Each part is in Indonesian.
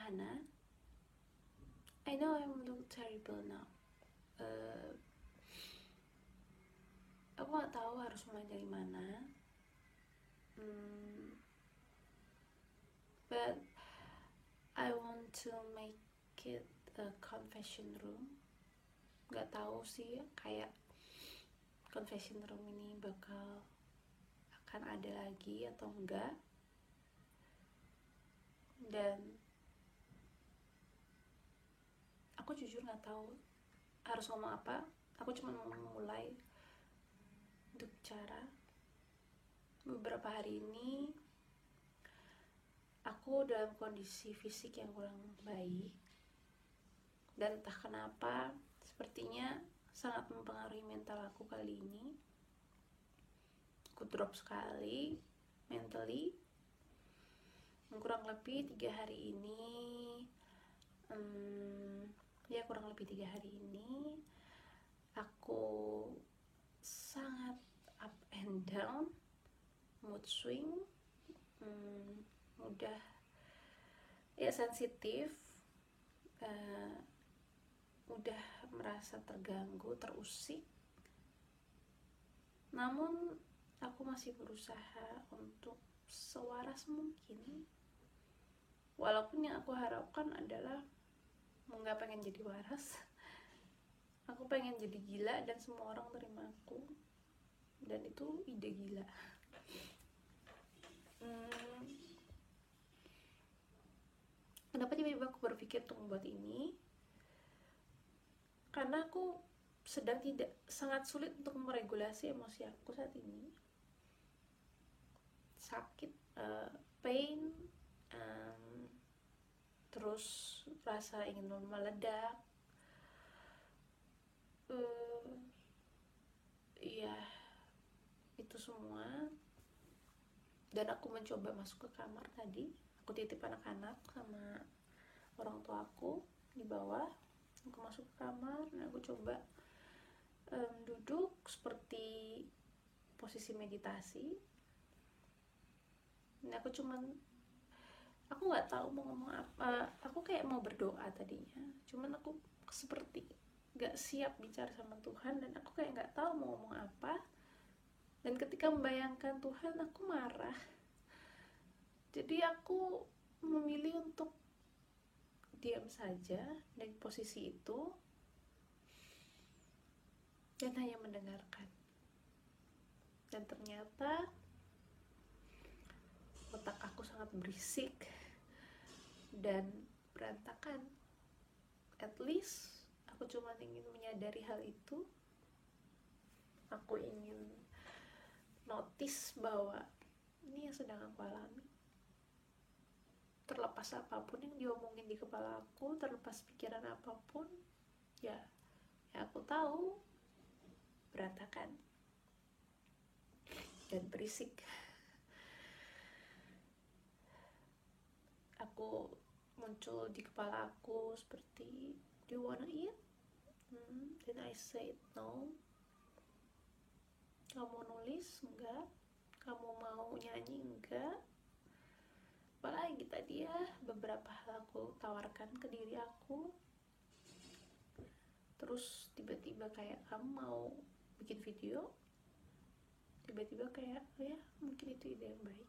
Hannah. I know I look terrible now. Aku nggak tahu harus mulai dari mana. But I want to make it a confession room. Nggak tahu sih, kayak confession room ini akan ada lagi atau enggak. Dan aku jujur nggak tahu harus ngomong apa. Aku cuma mau mulai untuk bicara. Beberapa hari ini aku dalam kondisi fisik yang kurang baik, dan entah kenapa sepertinya sangat mempengaruhi mental aku kali ini. Aku drop sekali mentally. Kurang lebih 3 hari ini, kurang lebih 3 hari ini aku sangat up and down, mood swing, mudah sensitif, udah merasa terganggu, terusik. Namun aku masih berusaha untuk sewaras mungkin, walaupun yang aku harapkan adalah nggak pengen jadi waras. Aku pengen jadi gila dan semua orang terima aku, dan itu ide gila. Kenapa tiba-tiba aku berpikir untuk membuat ini? Karena aku sedang sangat sulit untuk meregulasi emosi aku saat ini. Sakit, pain, terus rasa ingin meledak, iya, itu semua. Dan aku mencoba masuk ke kamar tadi. Aku titip anak-anak sama orang tua aku di bawah. Aku masuk ke kamar dan aku coba duduk seperti posisi meditasi. Dan aku nggak tahu mau ngomong apa. Aku kayak mau berdoa tadinya, cuman aku seperti nggak siap bicara sama Tuhan, dan aku kayak nggak tahu mau ngomong apa. Dan ketika membayangkan Tuhan, aku marah. Jadi aku memilih untuk diam saja dari posisi itu dan hanya mendengarkan. Dan ternyata otak aku sangat berisik dan berantakan. At least aku cuma ingin menyadari hal itu. Aku ingin notice bahwa ini yang sedang aku alami. Terlepas apapun yang diomongin di kepala aku, terlepas pikiran apapun, ya aku tahu berantakan dan berisik. Aku muncul di kepala aku seperti, do you wanna eat? Then I said no. Kamu nulis? Enggak. Kamu mau nyanyi? Enggak. Apalagi tadi ya, beberapa hal aku tawarkan ke diri aku. Terus tiba-tiba kayak, kamu mau bikin video? Tiba-tiba kayak, oh ya, mungkin itu ide yang baik.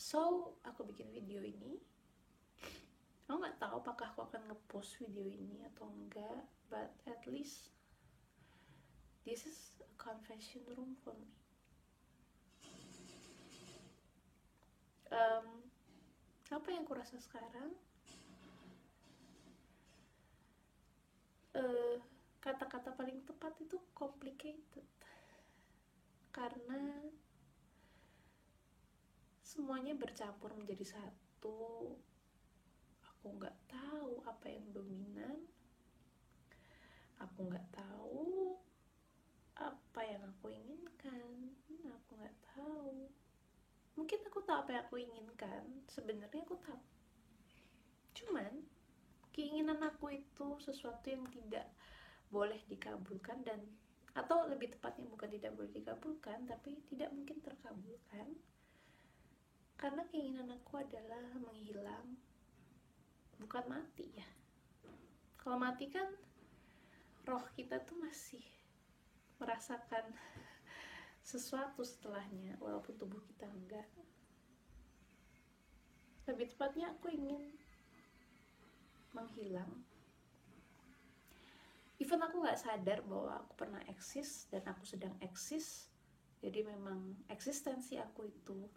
So aku bikin video ini. Aku nggak tahu apakah aku akan ngepost video ini atau enggak, but at least this is a confession room for me. Apa yang aku rasa sekarang? Kata-kata paling tepat itu complicated, karena semuanya bercampur menjadi satu. Aku nggak tahu apa yang dominan. Aku nggak tahu apa yang aku inginkan. Aku nggak tahu. Mungkin aku tahu apa yang aku inginkan. Sebenarnya aku tahu. Cuman keinginan aku itu sesuatu yang tidak boleh dikabulkan, dan atau lebih tepatnya bukan tidak boleh dikabulkan, tapi tidak mungkin terkabulkan Karena keinginan aku adalah menghilang, bukan mati ya. Kalau mati kan roh kita tuh masih merasakan sesuatu setelahnya, walaupun tubuh kita enggak. Lebih tepatnya aku ingin menghilang. Even aku gak sadar bahwa aku pernah eksis dan aku sedang eksis. Jadi memang eksistensi aku itu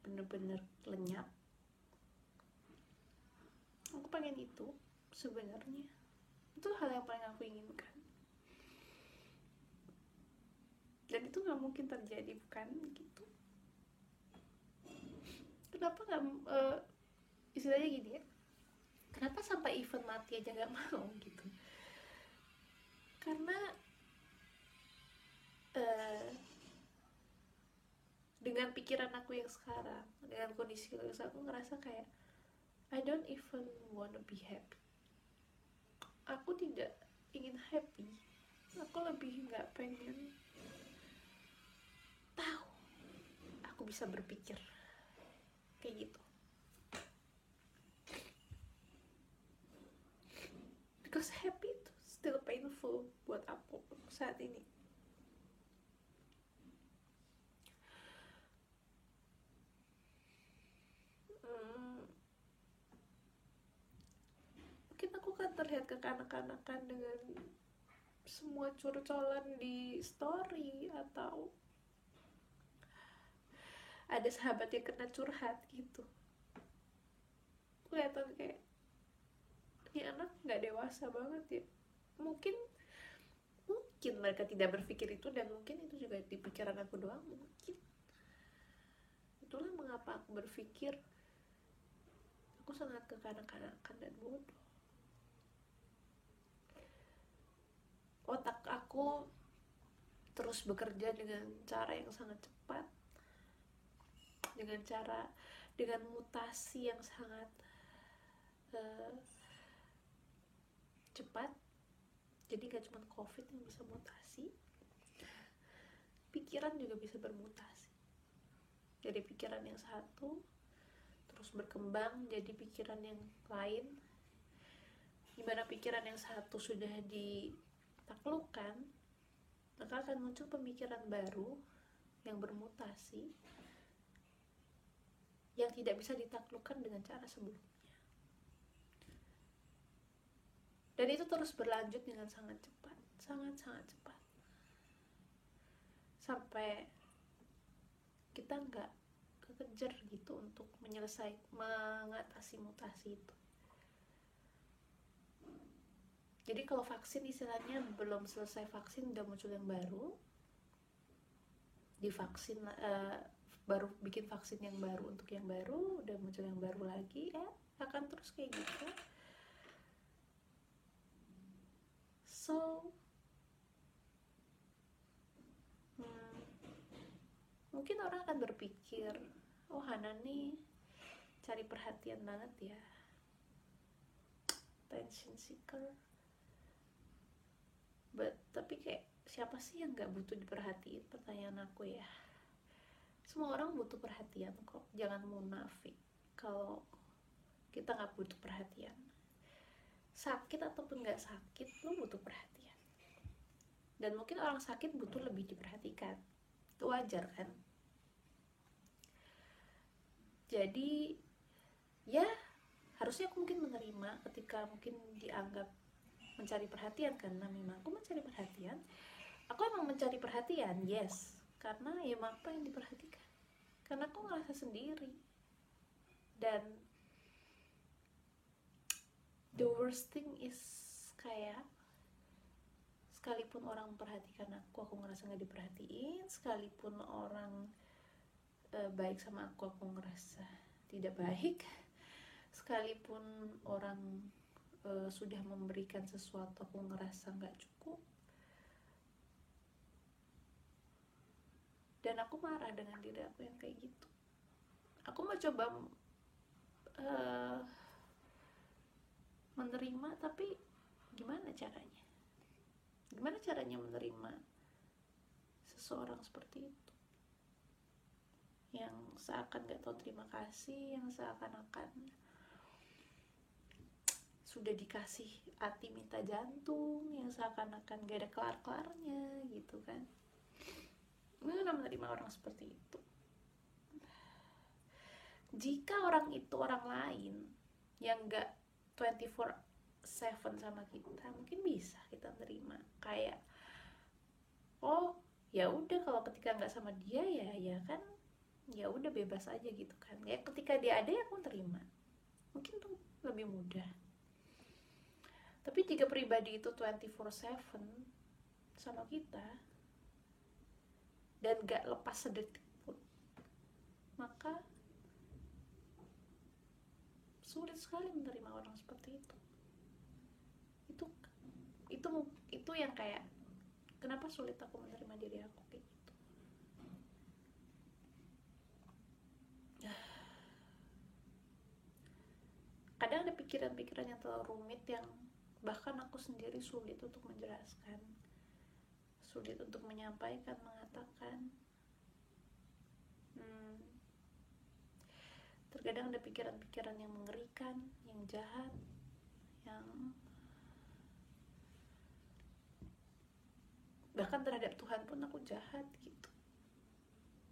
bener-bener lenyap. Aku pengen itu sebenarnya. Itu hal yang paling aku inginkan. Dan itu gak mungkin terjadi, bukan gitu. Kenapa gak istilahnya gini ya, kenapa sampai event mati aja gak mau gitu. Karena dengan pikiran aku yang sekarang, dengan kondisi aku ngerasa kayak I don't even wanna be happy. Aku tidak ingin happy. Aku lebih gak pengen tahu. Aku bisa berpikir kayak gitu. Because happy itu still painful buat aku saat ini. Mungkin aku kan terlihat kekanak-kanakan dengan semua curcolan di story, atau ada sahabat yang kena curhat gitu. Kelihatan kayak ini anak gak dewasa banget ya. Mungkin mereka tidak berpikir itu, dan mungkin itu juga di pikiran aku doang. Mungkin itulah mengapa aku berpikir aku sangat kekanak-kanakan dan bodoh. Otak aku terus bekerja dengan cara yang sangat cepat, dengan mutasi yang sangat cepat. Jadi gak cuma COVID yang bisa mutasi, pikiran juga bisa bermutasi. Dari pikiran yang satu terus berkembang jadi pikiran yang lain. Dimana pikiran yang satu sudah ditaklukkan, maka akan muncul pemikiran baru yang bermutasi, yang tidak bisa ditaklukkan dengan cara sebelumnya. Dan itu terus berlanjut dengan sangat cepat, sangat-sangat cepat. Sampai kita nggak kekejar gitu untuk mengatasi mutasi itu. Jadi kalau vaksin istilahnya belum selesai vaksin udah muncul yang baru, divaksin baru bikin vaksin yang baru untuk yang baru, udah muncul yang baru lagi, ya akan terus kayak gitu. So mungkin orang akan berpikir, oh Hana nih cari perhatian banget ya, attention seeker. Tapi kayak siapa sih yang gak butuh diperhatiin? Pertanyaan aku ya. Semua orang butuh perhatian kok. Jangan munafik kalau kita gak butuh perhatian. Sakit ataupun gak sakit, lo butuh perhatian. Dan mungkin orang sakit butuh lebih diperhatikan. Itu wajar kan? Jadi ya harusnya aku mungkin menerima ketika mungkin dianggap mencari perhatian, karena memang aku mencari perhatian. Aku emang mencari perhatian, yes, karena ya apa yang diperhatikan, karena aku ngerasa sendiri. Dan the worst thing is kayak sekalipun orang memperhatikan aku ngerasa gak diperhatiin. Sekalipun orang baik sama aku ngerasa tidak baik. Sekalipun orang sudah memberikan sesuatu, aku ngerasa gak cukup. Dan aku marah dengan diri aku yang kayak gitu. Aku mau coba menerima, tapi gimana caranya? Gimana caranya menerima seseorang seperti itu? yang seakan gak tahu terima kasih, yang seakan-akan sudah dikasih hati minta jantung, yang seakan-akan gak ada kelar-kelarnya gitu kan. Bagaimana menerima orang seperti itu? Jika orang itu orang lain yang gak 24/7 sama kita, mungkin bisa kita terima. Kayak, oh ya udah, kalau ketika nggak sama dia ya kan, ya udah bebas aja gitu kan. Ya ketika dia ada ya aku terima, mungkin tuh lebih mudah. Tapi jika pribadi itu 24/7 sama kita dan gak lepas sedetik pun, maka sulit sekali menerima orang seperti itu. Itu yang kayak, kenapa sulit aku menerima diri aku kayak gitu. Kadang ada pikiran-pikiran yang terlalu rumit yang bahkan aku sendiri sulit untuk menjelaskan, sulit untuk menyampaikan, mengatakan. Terkadang ada pikiran-pikiran yang mengerikan, yang jahat, yang bahkan terhadap Tuhan pun aku jahat gitu.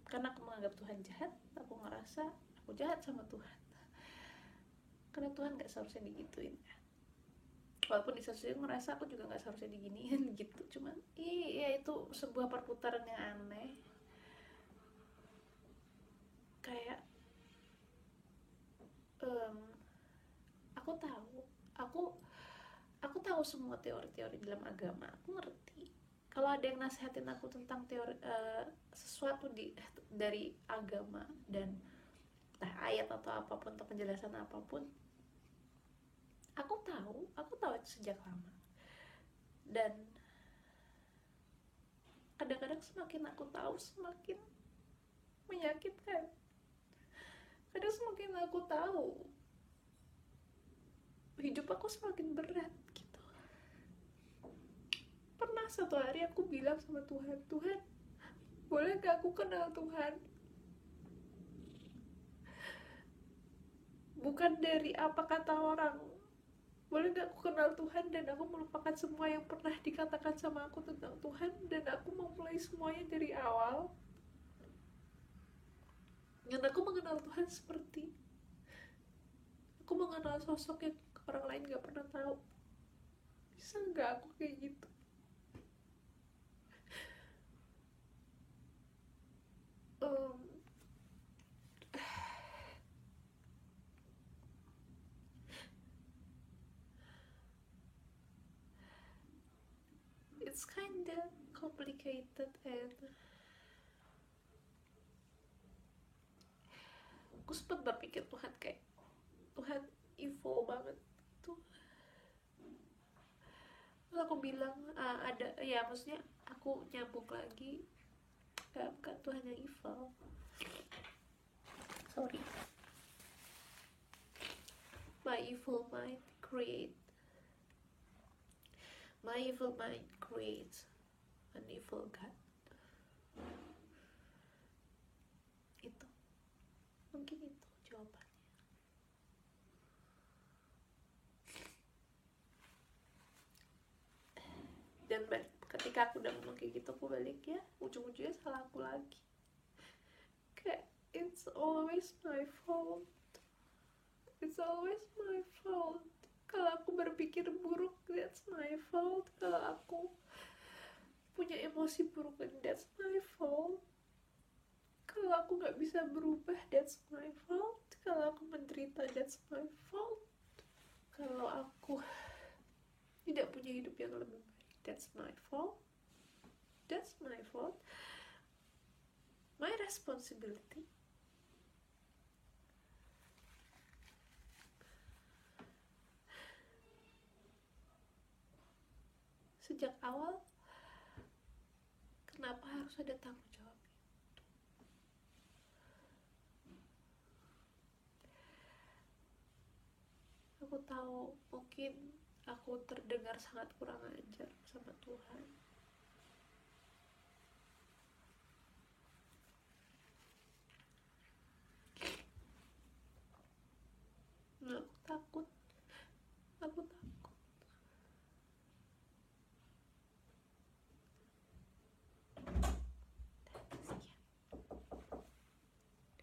Karena aku menganggap Tuhan jahat, aku ngerasa aku jahat sama Tuhan. Karena Tuhan gak seharusnya digituin kan. Walaupun di satu sisi ngerasa aku juga gak seharusnya diginiin gitu. Cuman iya, itu sebuah perputaran yang aneh. Kayak aku tahu semua teori-teori dalam agama. Aku ngerti. Kalau ada yang nasihatin aku tentang teori sesuatu dari agama dan ayat atau apapun atau penjelasan apapun, aku tahu itu sejak lama. Dan kadang-kadang semakin aku tahu semakin menyakitkan. Kadang semakin aku tahu hidup aku semakin berat gitu. Pernah satu hari aku bilang sama Tuhan, Tuhan, boleh gak aku kenal Tuhan? Bukan dari apa kata orang, boleh gak aku kenal Tuhan dan aku melupakan semua yang pernah dikatakan sama aku tentang Tuhan, dan aku memulai semuanya dari awal. Dan aku mengenal Tuhan seperti, aku mengenal sosok yang orang lain gak pernah tahu. Bisa gak aku kayak gitu? It's kinda complicated, and aku sempat berpikir Tuhan evil banget tuh. Terus aku bilang ada ya, maksudnya aku nyambung lagi, bukan Tuhan yang evil, sorry. My evil mind creates an evil God. Itu mungkin itu jawabannya. Dan ketika aku udah ngomong kayak gitu, aku balik ya, ujung-ujungnya salah aku lagi. Kayak it's always my fault. Kalau aku berpikir buruk, that's my fault. Kalau aku punya emosi buruk, that's my fault. Kalau aku gak bisa berubah, that's my fault. Kalau aku menderita, that's my fault. Kalau aku tidak punya hidup yang lebih baik, that's my fault. My responsibility. Sejak awal, kenapa harus ada tanggung jawab? Aku tahu mungkin aku terdengar sangat kurang ajar sama Tuhan,